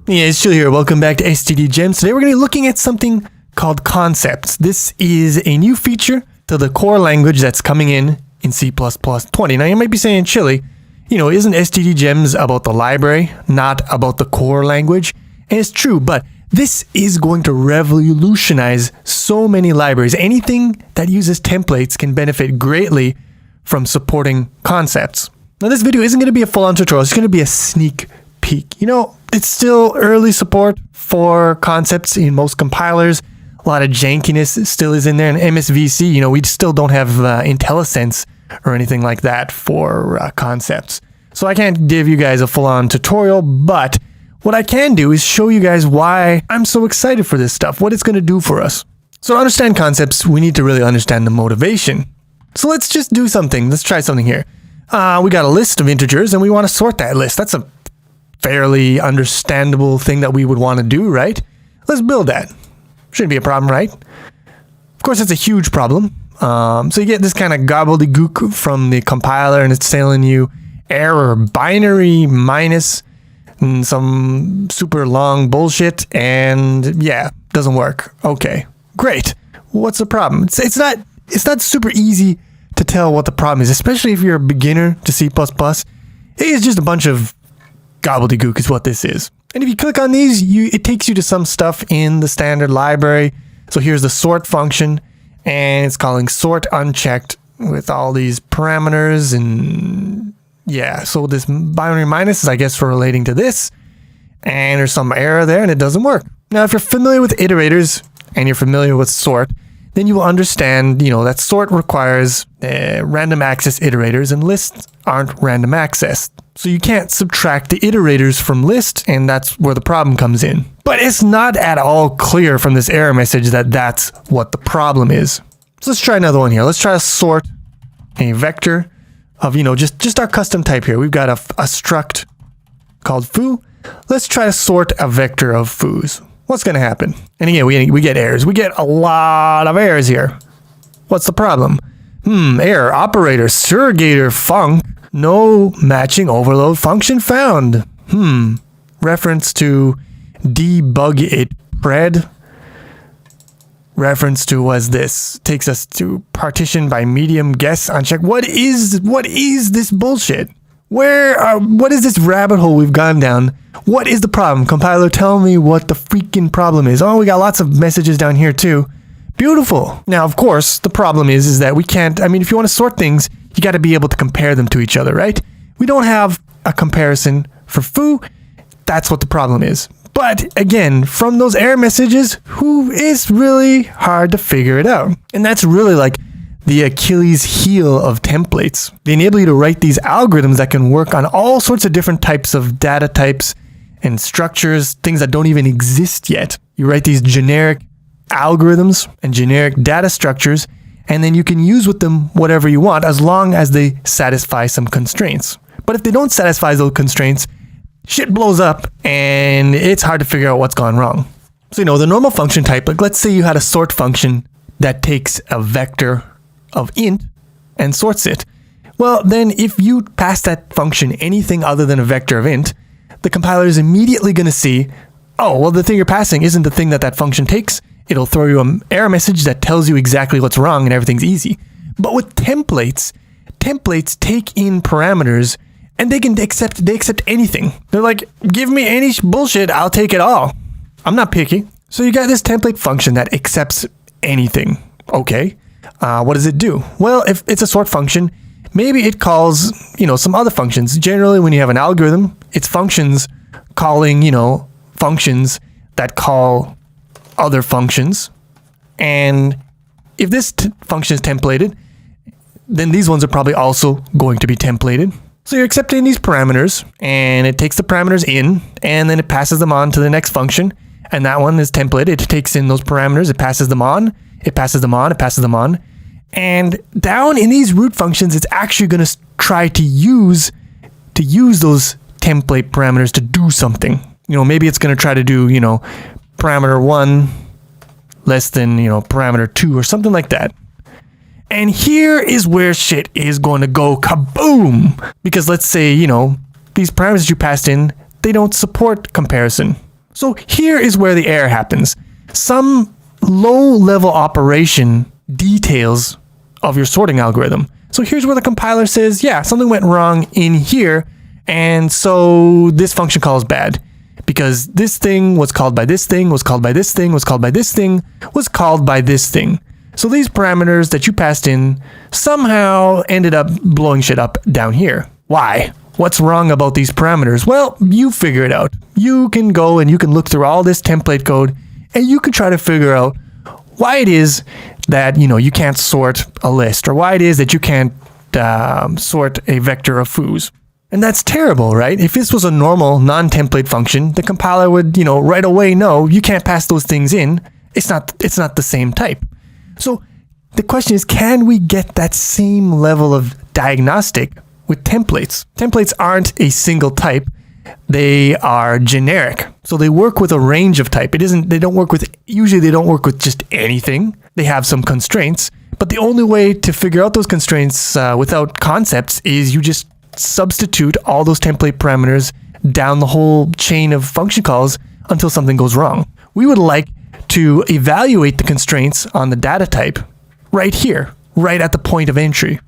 Yeah, it's Chill here. Welcome back to STD Gems. Today we're going to be looking at something called concepts. This is a new feature to the core language that's coming in C++20. Now you might be saying, Chili, isn't STD Gems about the library, not about the core language? And it's true, but this is going to revolutionize so many libraries. Anything that uses templates can benefit greatly from supporting concepts. Now this video isn't going to be a full-on tutorial, it's going to be a sneak peek. It's still early support for concepts in most compilers. A lot of jankiness still is in there. And MSVC, we still don't have IntelliSense or anything like that for concepts. So I can't give you guys a full-on tutorial, but what I can do is show you guys why I'm so excited for this stuff, what it's going to do for us. So to understand concepts, we need to really understand the motivation. So let's just do something. Let's try something here. We got a list of integers and we want to sort that list. That's a fairly understandable thing that we would want to do, right? Let's build that. Shouldn't be a problem, right? Of course, it's a huge problem. So you get this kind of gobbledygook from the compiler and it's telling you error binary minus some super long bullshit, and yeah, doesn't work. Okay, great. What's the problem? It's not super easy to tell what the problem is, especially if you're a beginner to C++. It is just a bunch of gobbledygook is what this is. And if you click on these, it takes you to some stuff in the standard library. So here's the sort function, and it's calling sort unchecked with all these parameters, and yeah, so this binary minus is, I guess, for relating to this, and there's some error there and it doesn't work. Now, if you're familiar with iterators and you're familiar with sort, then you will understand, that sort requires random access iterators, and lists aren't random access. So you can't subtract the iterators from list, and that's where the problem comes in. But it's not at all clear from this error message that that's what the problem is. So let's try another one here. Let's try to sort a vector of, just our custom type here. We've got a struct called foo. Let's try to sort a vector of foos. What's going to happen? And again, we get errors. We get a lot of errors here. What's the problem? Error, operator, surrogator, func, no matching overload function found. Reference to debug it pred. Reference to was this. Takes us to partition by medium guess uncheck. What is this bullshit? What is this rabbit hole we've gone down? What is the problem? Compiler, tell me what the freaking problem is. Oh, we got lots of messages down here too. Beautiful. Now, of course, the problem is that we can't, if you want to sort things, you got to be able to compare them to each other, right? We don't have a comparison for foo. That's what the problem is. But again, from those error messages, who is really hard to figure it out. And that's really like the Achilles heel of templates. They enable you to write these algorithms that can work on all sorts of different types of data types and structures, things that don't even exist yet. You write these generic algorithms and generic data structures, and then you can use with them whatever you want as long as they satisfy some constraints. But if they don't satisfy those constraints, shit blows up and it's hard to figure out what's gone wrong. So, the normal function type, like let's say you had a sort function that takes a vector of int and sorts it. Well, then if you pass that function anything other than a vector of int, the compiler is immediately going to see, oh, well, the thing you're passing isn't the thing that function takes. It'll throw you an error message that tells you exactly what's wrong and everything's easy. But with templates take in parameters and they accept anything. They're like, give me any bullshit, I'll take it all. I'm not picky. So you got this template function that accepts anything. Okay. What does it do? Well, if it's a sort function, maybe it calls, some other functions. Generally, when you have an algorithm, it's functions calling, functions that call other functions. And if this function is templated, then these ones are probably also going to be templated. So you're accepting these parameters, and it takes the parameters in, and then it passes them on to the next function. And that one is templated. It takes in those parameters, it passes them on, it passes them on, it passes them on. And down in these root functions, it's actually going to try to use those template parameters to do something. Maybe it's going to try to do, parameter 1 less than, parameter 2 or something like that. And here is where shit is going to go kaboom. Because let's say, these parameters you passed in, they don't support comparison. So here is where the error happens. Some low-level operation details of your sorting algorithm. So here's where the compiler says, yeah, something went wrong in here, and so this function call is bad. Because this thing was called by this thing, was called by this thing, was called by this thing, was called by this thing. So these parameters that you passed in somehow ended up blowing shit up down here. Why? What's wrong about these parameters? Well, you figure it out. You can go and you can look through all this template code and you can try to figure out why it is that, you can't sort a list, or why it is that you can't sort a vector of foos. And that's terrible, right? If this was a normal non-template function, the compiler would, right away know you can't pass those things in. It's not the same type. So the question is, can we get that same level of diagnostic with templates? Templates aren't a single type. They are generic. So they work with a range of type. Usually they don't work with just anything. They have some constraints, but the only way to figure out those constraints without concepts is you just substitute all those template parameters down the whole chain of function calls until something goes wrong. We would like to evaluate the constraints on the data type right here, right at the point of entry.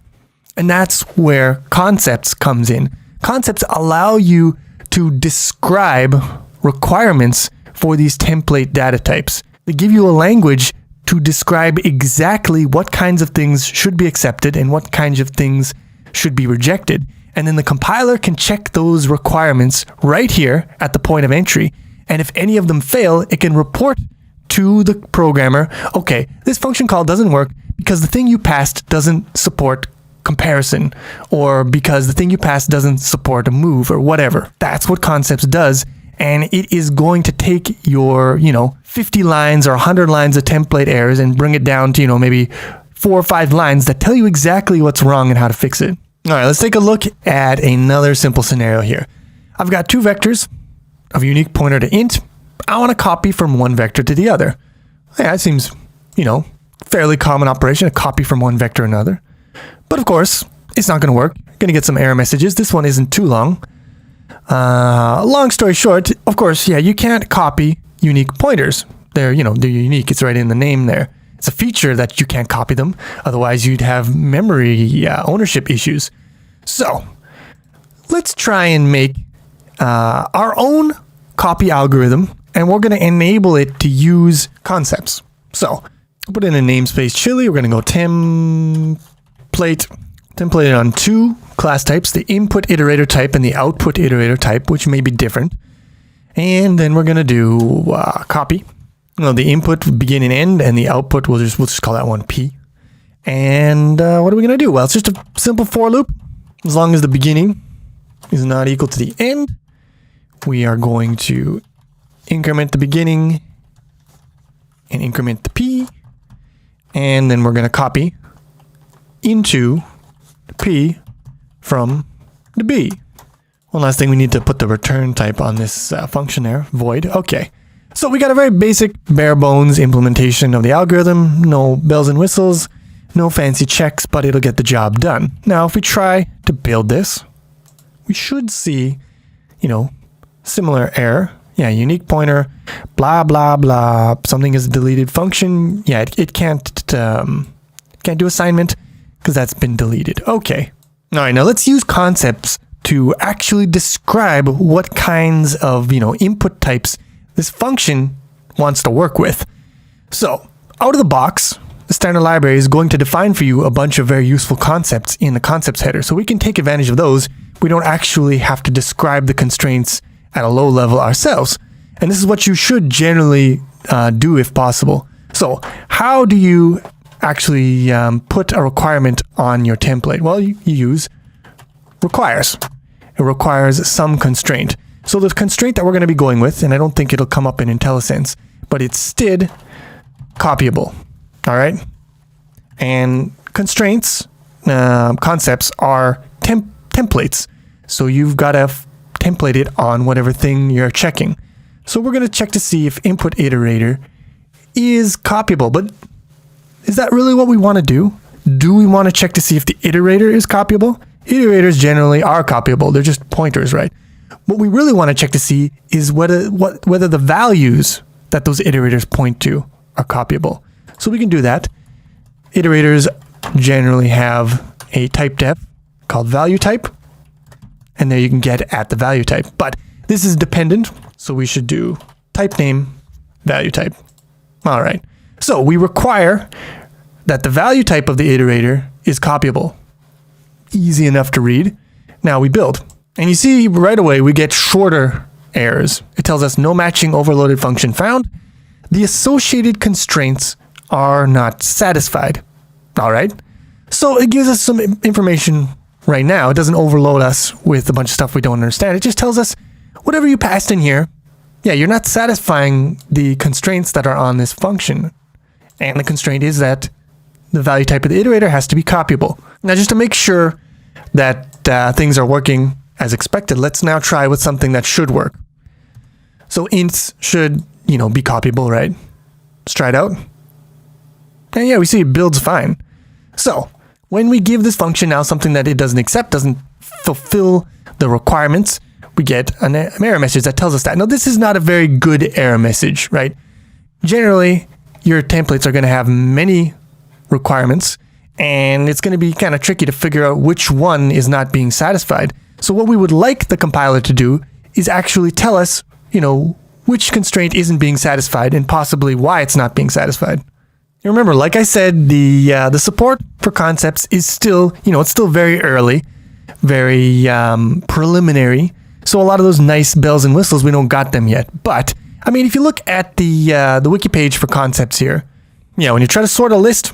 And that's where concepts comes in. Concepts allow you to describe requirements for these template data types. They give you a language to describe exactly what kinds of things should be accepted and what kinds of things should be rejected. And then the compiler can check those requirements right here at the point of entry. And if any of them fail, it can report to the programmer, okay, this function call doesn't work because the thing you passed doesn't support comparison, or because the thing you passed doesn't support a move, or whatever. That's what concepts does. And it is going to take your, 50 lines or 100 lines of template errors and bring it down to, maybe 4 or 5 lines that tell you exactly what's wrong and how to fix it. All right, let's take a look at another simple scenario here. I've got 2 vectors of unique pointer to int. I want to copy from one vector to the other. Yeah, it seems, fairly common operation, a copy from one vector to another. But of course, it's not going to work. You're going to get some error messages. This one isn't too long. Long story short, of course, you can't copy unique pointers. They're unique. It's right in the name there. It's a feature that you can't copy them. Otherwise, you'd have memory ownership issues. So let's try and make our own copy algorithm, and we're going to enable it to use concepts. So I'll put in a namespace chili. We're going to go template it on 2 class types, the input iterator type and the output iterator type, which may be different. And then we're going to do copy. The input begin and end, and the output we'll just call that one P. And what are we going to do? Well, it's just a simple for loop. As long as the beginning is not equal to the end, we are going to increment the beginning and increment the P. And then we're going to copy into the P from the B. One last thing, we need to put the return type on this function there, void. Okay. So we got a very basic, bare bones implementation of the algorithm. No bells and whistles, no fancy checks, but it'll get the job done. Now, if we try to build this, we should see, similar error. Yeah, unique pointer, blah, blah, blah. Something is a deleted function. Yeah, it can't do assignment because that's been deleted. Okay. All right, now let's use concepts to actually describe what kinds of, input types this function wants to work with. So out of the box, the standard library is going to define for you a bunch of very useful concepts in the concepts header. So we can take advantage of those. We don't actually have to describe the constraints at a low level ourselves. And this is what you should generally do if possible. So how do you actually put a requirement on your template? Well, you use requires. It requires some constraint. So the constraint that we're going to be going with, and I don't think it'll come up in IntelliSense, but it's STD copyable. All right. And constraints, concepts are templates. So you've got to template it on whatever thing you're checking. So we're going to check to see if input iterator is copyable. But is that really what we want to do? Do we want to check to see if the iterator is copyable? Iterators generally are copyable. They're just pointers, right? What we really want to check to see is whether the values that those iterators point to are copyable. So we can do that. Iterators generally have a type def called value type, and there you can get at the value type. But this is dependent, so we should do type name value type. All right. So we require that the value type of the iterator is copyable. Easy enough to read. Now we build. And you see right away we get shorter errors. It tells us no matching overloaded function found. The associated constraints are not satisfied. All right. So it gives us some information right now. It doesn't overload us with a bunch of stuff we don't understand. It just tells us whatever you passed in here, yeah, you're not satisfying the constraints that are on this function. And the constraint is that the value type of the iterator has to be copyable. Now, just to make sure that things are working as expected, let's now try with something that should work. So ints should, be copyable, right? Let's try it out. And yeah, we see it builds fine. So when we give this function now something that it doesn't accept, doesn't fulfill the requirements, we get an error message that tells us that. Now, this is not a very good error message, right? Generally, your templates are going to have many requirements, and it's going to be kind of tricky to figure out which one is not being satisfied. So what we would like the compiler to do is actually tell us, which constraint isn't being satisfied and possibly why it's not being satisfied. You remember, like I said, the support for concepts is still, it's still very early, very preliminary. So a lot of those nice bells and whistles, we don't got them yet. But I mean, if you look at the wiki page for concepts here, when you try to sort a list,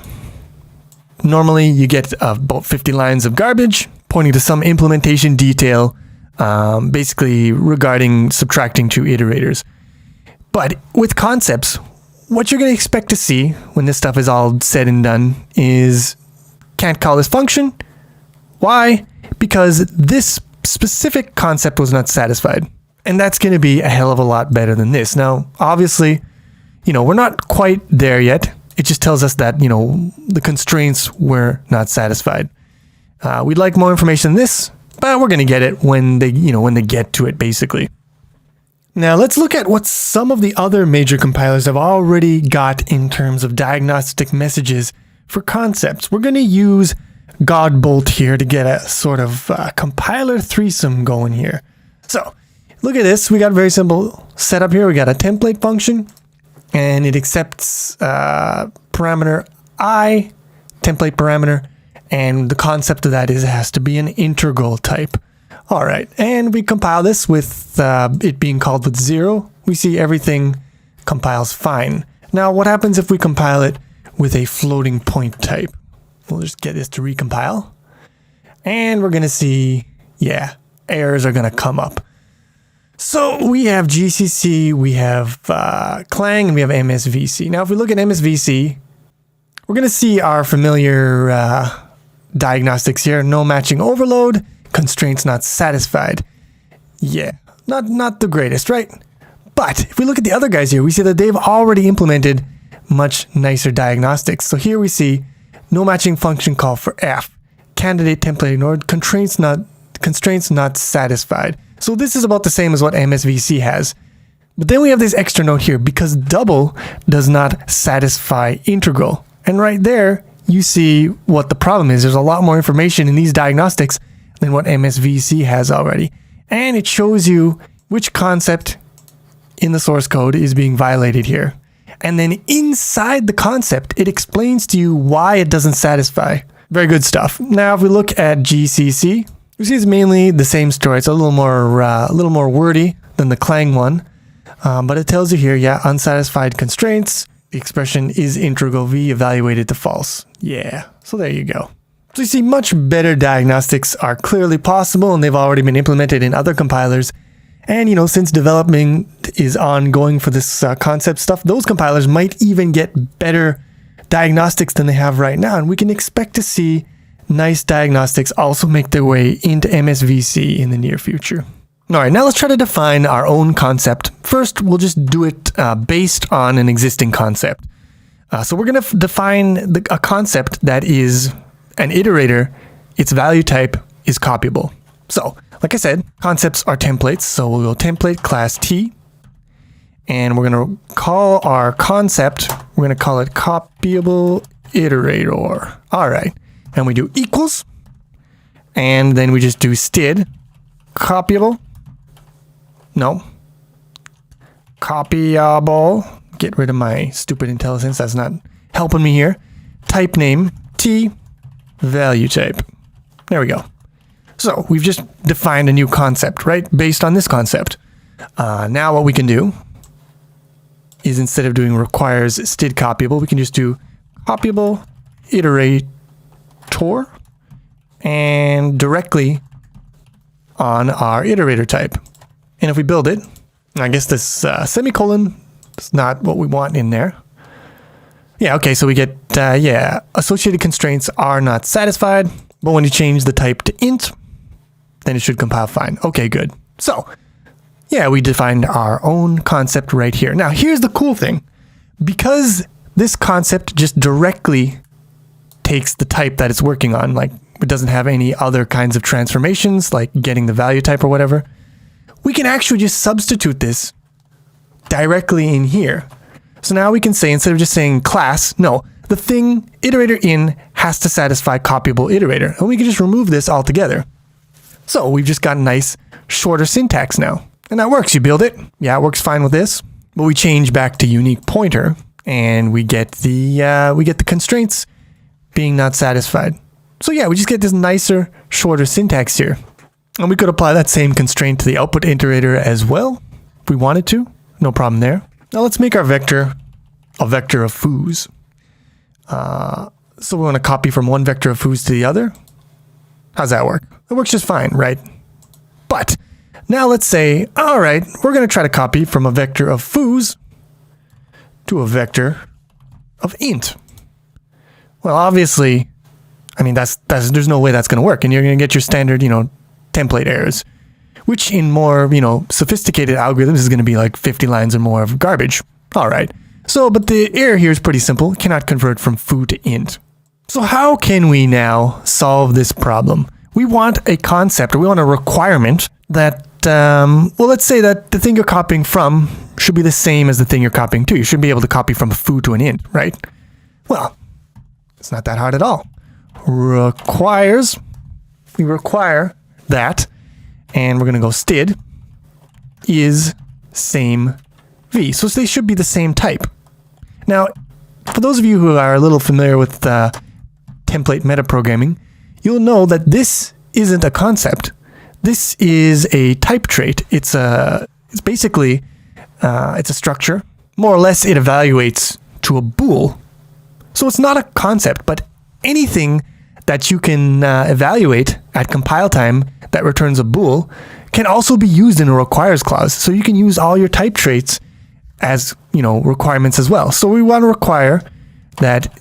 normally you get about 50 lines of garbage pointing to some implementation detail, basically regarding subtracting two iterators. But with concepts, what you're going to expect to see when this stuff is all said and done is can't call this function. Why? Because this specific concept was not satisfied. And that's going to be a hell of a lot better than this. Now, obviously, we're not quite there yet. It just tells us that, the constraints were not satisfied. We'd like more information than this, but we're going to get it when they get to it, basically. Now, let's look at what some of the other major compilers have already got in terms of diagnostic messages for concepts. We're going to use Godbolt here to get a sort of compiler threesome going here. So, look at this. We got a very simple setup here. We got a template function, and it accepts parameter I, template parameter, and the concept of that is it has to be an integral type. All right, and we compile this with it being called with 0. We see everything compiles fine. Now, what happens if we compile it with a floating point type? We'll just get this to recompile. And we're going to see, errors are going to come up. So we have GCC, we have Clang, and we have MSVC. Now, if we look at MSVC, we're going to see our familiar diagnostics here. No matching overload. Constraints not satisfied. Yeah, not the greatest, right? But if we look at the other guys here, we see that they've already implemented much nicer diagnostics. So here we see no matching function call for F, candidate template ignored, constraints not satisfied. So this is about the same as what MSVC has. But then we have this extra note here, because double does not satisfy integral. And right there, you see what the problem is. There's a lot more information in these diagnostics than what MSVC has already. And it shows you which concept in the source code is being violated here. And then inside the concept, it explains to you why it doesn't satisfy. Very good stuff. Now, if we look at GCC, we see it's mainly the same story. It's a little more wordy than the Clang one. But it tells you here, unsatisfied constraints. The expression is integral v evaluated to false. Yeah, so there you go. So you see, much better diagnostics are clearly possible, and they've already been implemented in other compilers. And, since development is ongoing for this concept stuff, those compilers might even get better diagnostics than they have right now. And we can expect to see nice diagnostics also make their way into MSVC in the near future. All right, now let's try to define our own concept. First, we'll just do it based on an existing concept. So we're going to define a concept that is an iterator. Its value type is copyable. So like I said, concepts are templates. So we'll go template class T. And we're going to call our concept, we're going to call it Copyable Iterator. All right. And we do equals. And then we just do std copyable. No. Copyable. Get rid of my stupid IntelliSense. That's not helping me here. Type name T value type. There we go. So we've just defined a new concept, right? Based on this concept. Now what we can do is instead of doing requires std copyable, we can just do Copyable Iterator and directly on our iterator type. And if we build it, I guess this semicolon is not what we want in there. Yeah, okay, so we get, associated constraints are not satisfied, but when you change the type to int, then it should compile fine. Okay, good. So, yeah, we defined our own concept right here. Now, here's the cool thing. Because this concept just directly takes the type that it's working on, like it doesn't have any other kinds of transformations, like getting the value type or whatever, we can actually just substitute this directly in here. So now we can say, instead of just saying class, no, the thing iterator in has to satisfy copyable iterator. And we can just remove this altogether. So we've just got a nice shorter syntax now. And that works. You build it. Yeah, it works fine with this. But we change back to unique pointer and we get the constraints being not satisfied. So yeah, we just get this nicer, shorter syntax here. And we could apply that same constraint to the output iterator as well, if we wanted to. No problem there. Now let's make our vector a vector of foos. So we want to copy from one vector of foos to the other. How's that work? It works just fine, right? But now let's say, all right, we're going to try to copy from a vector of foos to a vector of int. Well, obviously, I mean, there's no way that's going to work. And you're going to get your standard, template errors, which in more, sophisticated algorithms is going to be like 50 lines or more of garbage. All right. So, but the error here is pretty simple. It cannot convert from foo to int. So how can we now solve this problem? We want a concept, or we want a requirement that, let's say that the thing you're copying from should be the same as the thing you're copying to. You should be able to copy from a foo to an int, right? Well, it's not that hard at all. We require that, and we're going to go std is same v. So they should be the same type. Now, for those of you who are a little familiar with template metaprogramming, you'll know that this isn't a concept. This is a type trait. It's basically it's a structure. More or less, it evaluates to a bool. So it's not a concept, but anything that you can evaluate at compile time that returns a bool can also be used in a requires clause. So you can use all your type traits as requirements as well. So we want to require that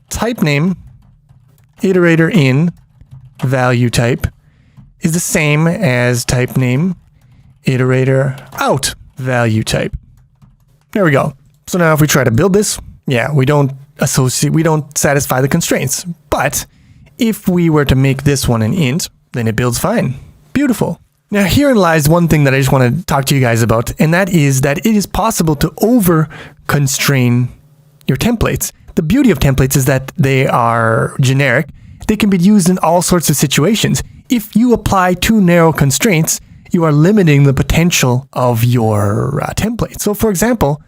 type name iterator in value type is the same as type name iterator out value type. There we go. So now if we try to build this, yeah, we don't satisfy the constraints. But if we were to make this one an int, then it builds fine. Beautiful. Now herein lies one thing that I just want to talk to you guys about, and that is that it is possible to over-constrain your templates. The beauty of templates is that they are generic. They can be used in all sorts of situations. If you apply too narrow constraints, you are limiting the potential of your template. So for example,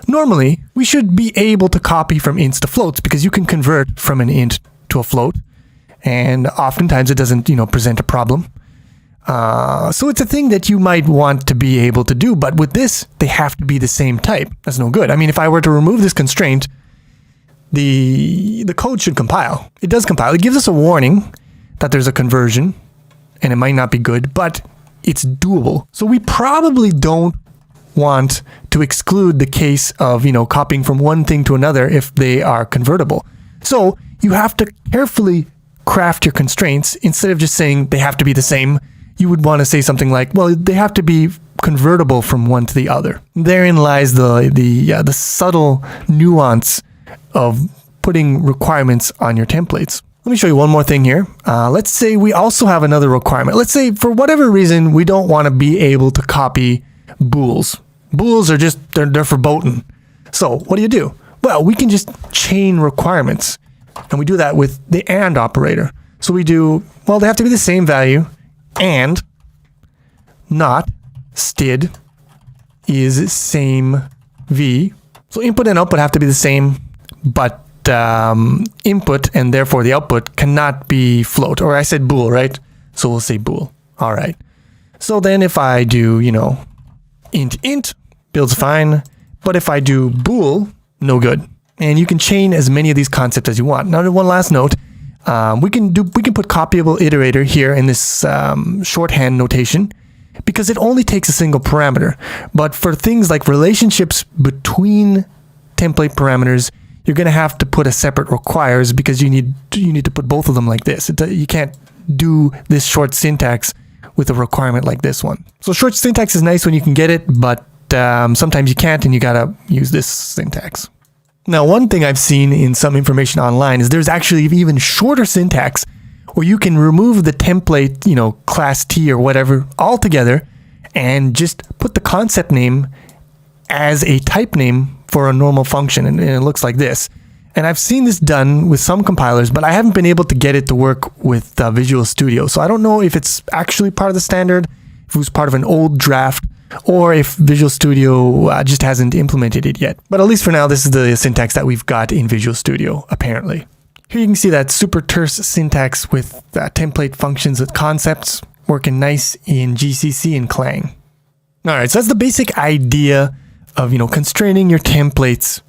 normally we should be able to copy from ints to floats because you can convert from an int to a float, and oftentimes it doesn't, present a problem. So it's a thing that you might want to be able to do, but with this, they have to be the same type. That's no good. I mean, if I were to remove this constraint, the code should compile. It does compile. It gives us a warning that there's a conversion, and it might not be good, but it's doable. So we probably don't want to exclude the case of, copying from one thing to another if they are convertible. So you have to carefully craft your constraints. Instead of just saying they have to be the same, you would want to say something like, well, they have to be convertible from one to the other. Therein lies the subtle nuance of putting requirements on your templates. Let me show you one more thing here. Let's say we also have another requirement. Let's say for whatever reason, we don't want to be able to copy bools. Bools are just, they're verboten. So what do? Well, we can just chain requirements. And we do that with the AND operator. So we do, well, they have to be the same value. And not STD is same V. So input and output have to be the same, but input and therefore the output cannot be float. Or I said bool, right? So we'll say bool. All right. So then if I do, int, builds fine. But if I do bool, no good. And you can chain as many of these concepts as you want. Now, one last note. We can put Copyable Iterator here in this shorthand notation because it only takes a single parameter. But for things like relationships between template parameters, you're going to have to put a separate requires because you need to put both of them like this. You can't do this short syntax with a requirement like this one. So short syntax is nice when you can get it, but sometimes you can't and you got to use this syntax. Now, one thing I've seen in some information online is there's actually even shorter syntax where you can remove the template, class T or whatever altogether and just put the concept name as a type name for a normal function. And it looks like this. And I've seen this done with some compilers, but I haven't been able to get it to work with Visual Studio. So I don't know if it's actually part of the standard, if it was part of an old draft, or if Visual Studio just hasn't implemented it yet. But at least for now, this is the syntax that we've got in Visual Studio, apparently. Here you can see that super terse syntax with template functions with concepts working nice in GCC and Clang. All right, so that's the basic idea of, constraining your templates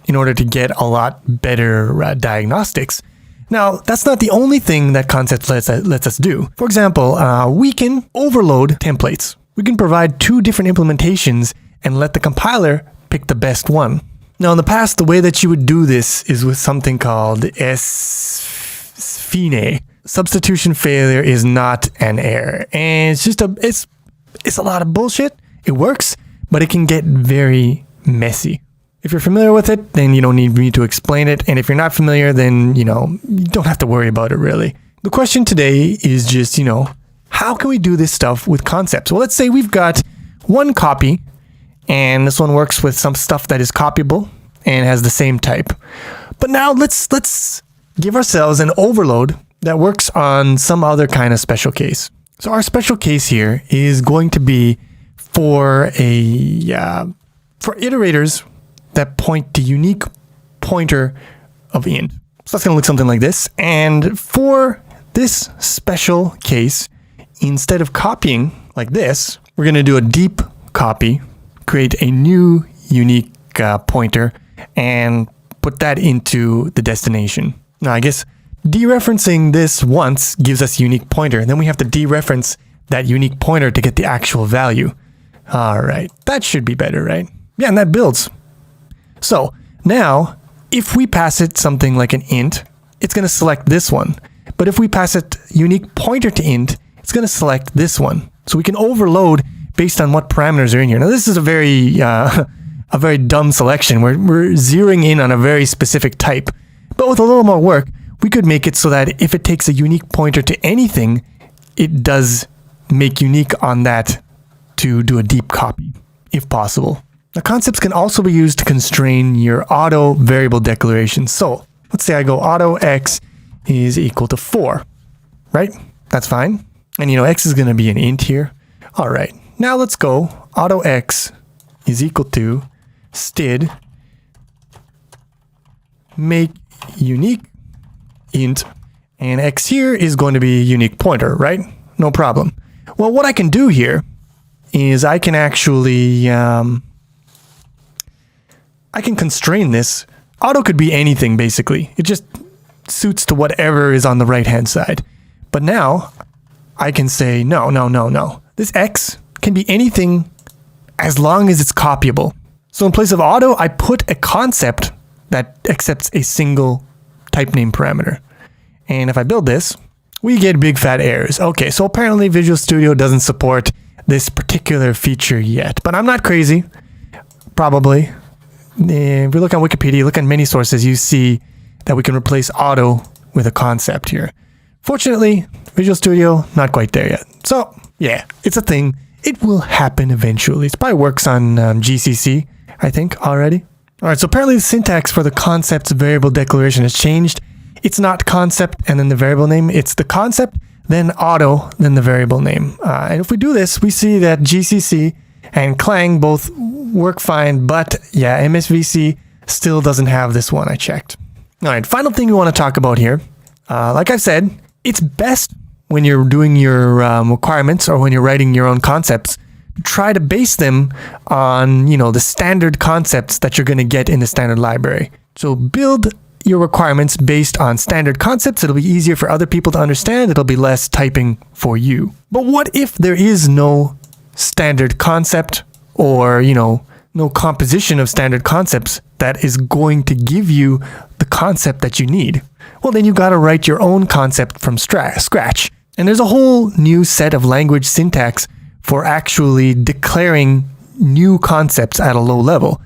in order to get a lot better diagnostics. Now, that's not the only thing that concept lets us do. For example, we can overload templates. We can provide 2 different implementations and let the compiler pick the best one. Now, in the past, the way that you would do this is with something called SFINE. Substitution failure is not an error. And it's just it's a lot of bullshit. It works, but it can get very messy. If you're familiar with it, then you don't need me to explain it. And if you're not familiar, then, you don't have to worry about it really. The question today is just, how can we do this stuff with concepts? Well, let's say we've got one copy, and this one works with some stuff that is copyable and has the same type. But now let's give ourselves an overload that works on some other kind of special case. So our special case here is going to be for iterators that point to unique pointer of int. So that's going to look something like this. And for this special case, instead of copying like this, we're going to do a deep copy, create a new unique pointer, and put that into the destination. Now, I guess dereferencing this once gives us a unique pointer, and then we have to dereference that unique pointer to get the actual value. All right, that should be better, right? Yeah, and that builds. So now, if we pass it something like an int, it's going to select this one. But if we pass it unique pointer to int, it's going to select this one. So we can overload based on what parameters are in here. Now, this is a very dumb selection. We're zeroing in on a very specific type. But with a little more work, we could make it so that if it takes a unique pointer to anything, it does make unique on that to do a deep copy, if possible. Now, concepts can also be used to constrain your auto variable declaration. So let's say I go auto x is equal to 4, right? That's fine. And x is going to be an int here. All right. Now let's go auto x is equal to std make unique int, and x here is going to be a unique pointer, right? No problem. Well, what I can do here is I can actually I can constrain this. Auto could be anything, basically. It just suits to whatever is on the right-hand side. But now I can say, no. This x can be anything as long as it's copyable. So in place of auto, I put a concept that accepts a single type name parameter. And if I build this, we get big fat errors. Okay, so apparently Visual Studio doesn't support this particular feature yet. But I'm not crazy. Probably. If you look on Wikipedia, look at many sources, you see that we can replace auto with a concept here. Fortunately, Visual Studio, not quite there yet. So yeah, it's a thing. It will happen eventually. It probably works on GCC, I think, already. All right, so apparently the syntax for the concept's variable declaration has changed. It's not concept and then the variable name. It's the concept, then auto, then the variable name. And if we do this, we see that GCC and Clang both work fine, but yeah, MSVC still doesn't have this one. I checked. All right, final thing we want to talk about here. Like I've said, it's best when you're doing your requirements or when you're writing your own concepts, try to base them on, you know, the standard concepts that you're going to get in the standard library. So build your requirements based on standard concepts. It'll be easier for other people to understand. It'll be less typing for you. But what if there is no standard concept or, you know, no composition of standard concepts that is going to give you the concept that you need? Well, then you got to write your own concept from scratch. And there's a whole new set of language syntax for actually declaring new concepts at a low level.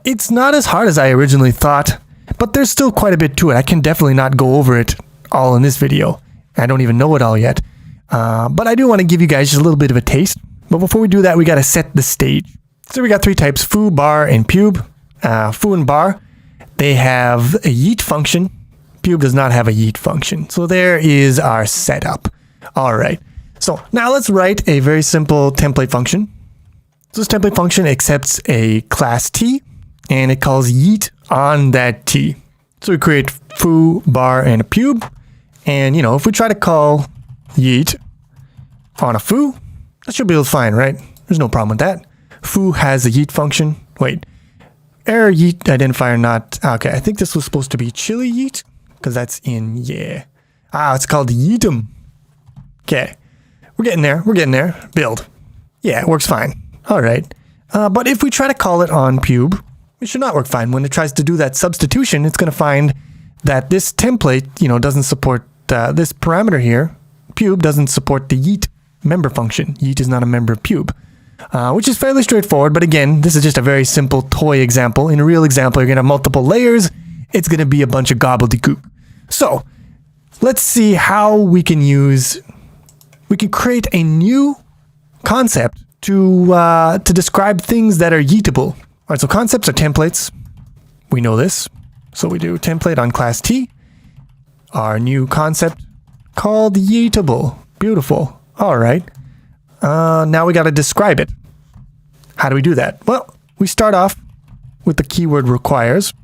It's not as hard as I originally thought, but there's still quite a bit to it. I can definitely not go over it all in this video. I don't even know it all yet. But I do want to give you guys just a little bit of a taste. But before we do that, we got to set the stage. So we got three types, foo, bar, and pube. Foo and bar, they have a yeet function. Pube does not have a yeet function. So there is our setup. All right. So now let's write a very simple template function. So this template function accepts a class T and it calls yeet on that T. So we create foo, bar, and a pube. And you know, if we try to call yeet on a foo, that should be fine, right? There's no problem with that. Foo has a yeet function. Wait, error yeet identifier not. Okay, I think this was supposed to be chili yeet because that's in, yeah. It's called yeetum. Okay, we're getting there. We're getting there. Build. Yeah, it works fine. All right. But if we try to call it on pube, it should not work fine. When it tries to do that substitution, it's going to find that this template, you know, doesn't support this parameter here. Pube doesn't support the yeet member function. Yeet is not a member of pube, which is fairly straightforward. But again, this is just a very simple toy example. In a real example, you're going to have multiple layers. It's going to be a bunch of gobbledygook. So let's see how we can create a new concept to describe things that are yeetable. All right, so concepts are templates. We know this. So we do template on class T. Our new concept called yeetable. Beautiful. All right. Now we got to describe it. How do we do that? Well, we start off with the keyword requires.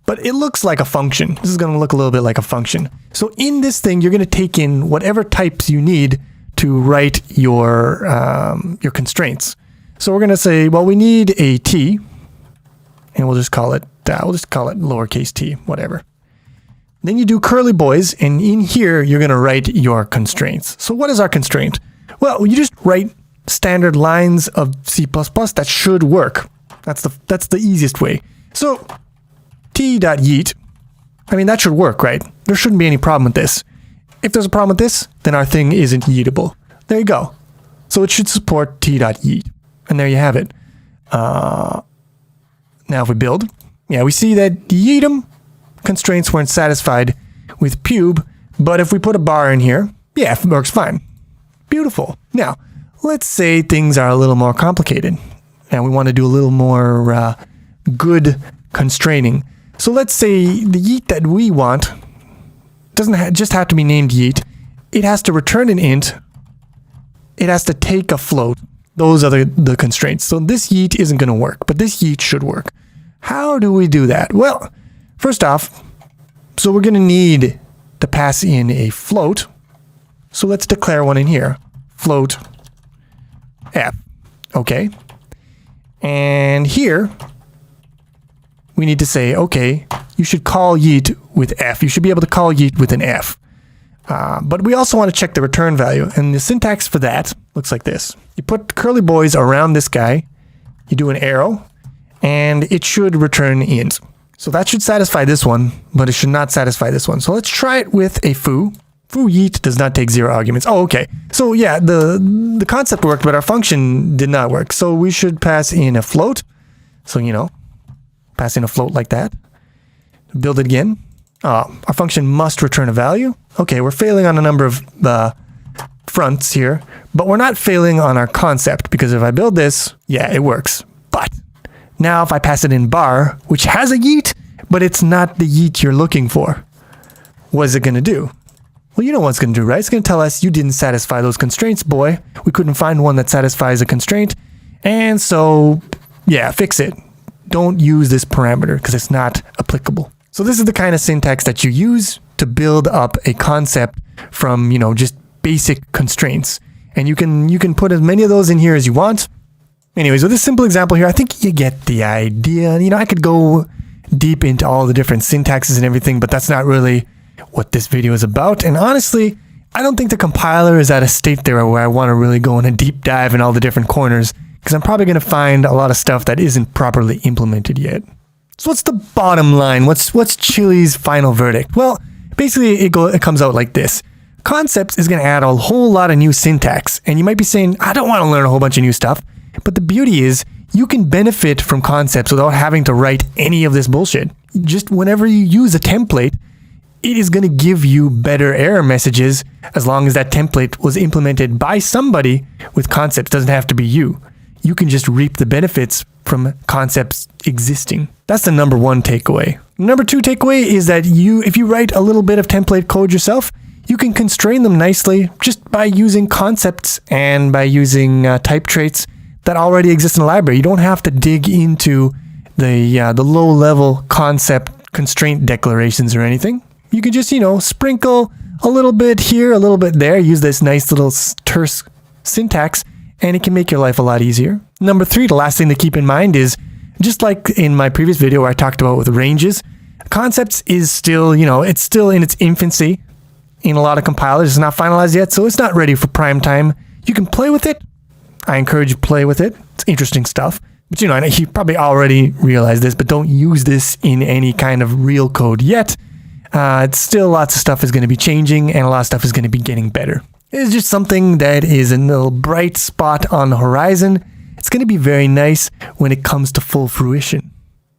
But it looks like a function. This is going to look a little bit like a function. So in this thing, you're going to take in whatever types you need to write your constraints. So we're going to say, well, we need a T, and we'll just call it lowercase t, whatever. Then you do curly boys, and in here, you're going to write your constraints. So what is our constraint? Well, you just write standard lines of C++ that should work. That's the easiest way. So t.yeet, I mean, that should work, right? There shouldn't be any problem with this. If there's a problem with this, then our thing isn't yeetable. There you go. So it should support t.yeet. And there you have it. Now if we build, yeah, we see that yeetum constraints weren't satisfied with pube, but if we put a bar in here, yeah, it works fine. Beautiful. Now, let's say things are a little more complicated and we want to do a little more good constraining. So let's say the yeet that we want doesn't just have to be named yeet. It has to return an int. It has to take a float. Those are the constraints. So this yeet isn't going to work, but this yeet should work. How do we do that? Well, first off, so we're going to need to pass in a float. So let's declare one in here. Float f. Okay. And here, we need to say, okay, you should call yeet with f. You should be able to call yeet with an f. But we also want to check the return value. And the syntax for that looks like this. You put curly boys around this guy. You do an arrow. And it should return int. So that should satisfy this one, but it should not satisfy this one. So let's try it with a foo. Foo yeet does not take 0 arguments. Oh, okay. So yeah, the concept worked, but our function did not work. So we should pass in a float. So, you know, pass in a float like that. Build it again. our function must return a value. Okay, we're failing on a number of fronts here, but we're not failing on our concept, because if I build this, yeah, it works. But now if I pass it in bar, which has a yeet, but it's not the yeet you're looking for, what is it going to do? Well, you know what it's going to do, right? It's going to tell us you didn't satisfy those constraints, boy. We couldn't find one that satisfies a constraint. And so, yeah, fix it. Don't use this parameter because it's not applicable. So this is the kind of syntax that you use to build up a concept from, you know, just basic constraints. And you can put as many of those in here as you want. Anyways, with this simple example here, I think you get the idea. You know, I could go deep into all the different syntaxes and everything, but that's not really what this video is about. And honestly, I don't think the compiler is at a state there where I want to really go in a deep dive in all the different corners, because I'm probably going to find a lot of stuff that isn't properly implemented yet. So what's the bottom line? What's Chili's final verdict? Well, basically it comes out like this. Concepts is going to add a whole lot of new syntax. And you might be saying, I don't want to learn a whole bunch of new stuff. But the beauty is you can benefit from concepts without having to write any of this bullshit. Just whenever you use a template, it is going to give you better error messages as long as that template was implemented by somebody with concepts. It doesn't have to be you. You can just reap the benefits from concepts existing. That's the number one takeaway. Number two takeaway is that if you write a little bit of template code yourself, you can constrain them nicely just by using concepts and by using type traits that already exist in the library. You don't have to dig into the low-level concept constraint declarations or anything. You can just, sprinkle a little bit here, a little bit there, use this nice little terse syntax, and it can make your life a lot easier. Number three, the last thing to keep in mind is, just like in my previous video where I talked about with ranges, concepts is still, it's still in its infancy in a lot of compilers. It's not finalized yet, so it's not ready for prime time. You can play with it. I encourage you to play with it. It's interesting stuff. But you probably already realized this, but don't use this in any kind of real code yet. It's still lots of stuff is going to be changing, and a lot of stuff is going to be getting better. It's just something that is a little bright spot on the horizon. It's going to be very nice when it comes to full fruition.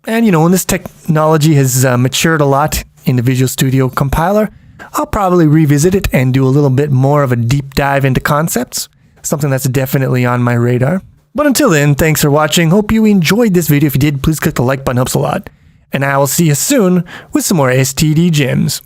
And when this technology has matured a lot in the Visual Studio compiler, I'll probably revisit it and do a little bit more of a deep dive into concepts. Something that's definitely on my radar. But until then, thanks for watching. Hope you enjoyed this video. If you did, please click the like button, helps a lot. And I will see you soon with some more STD Gems.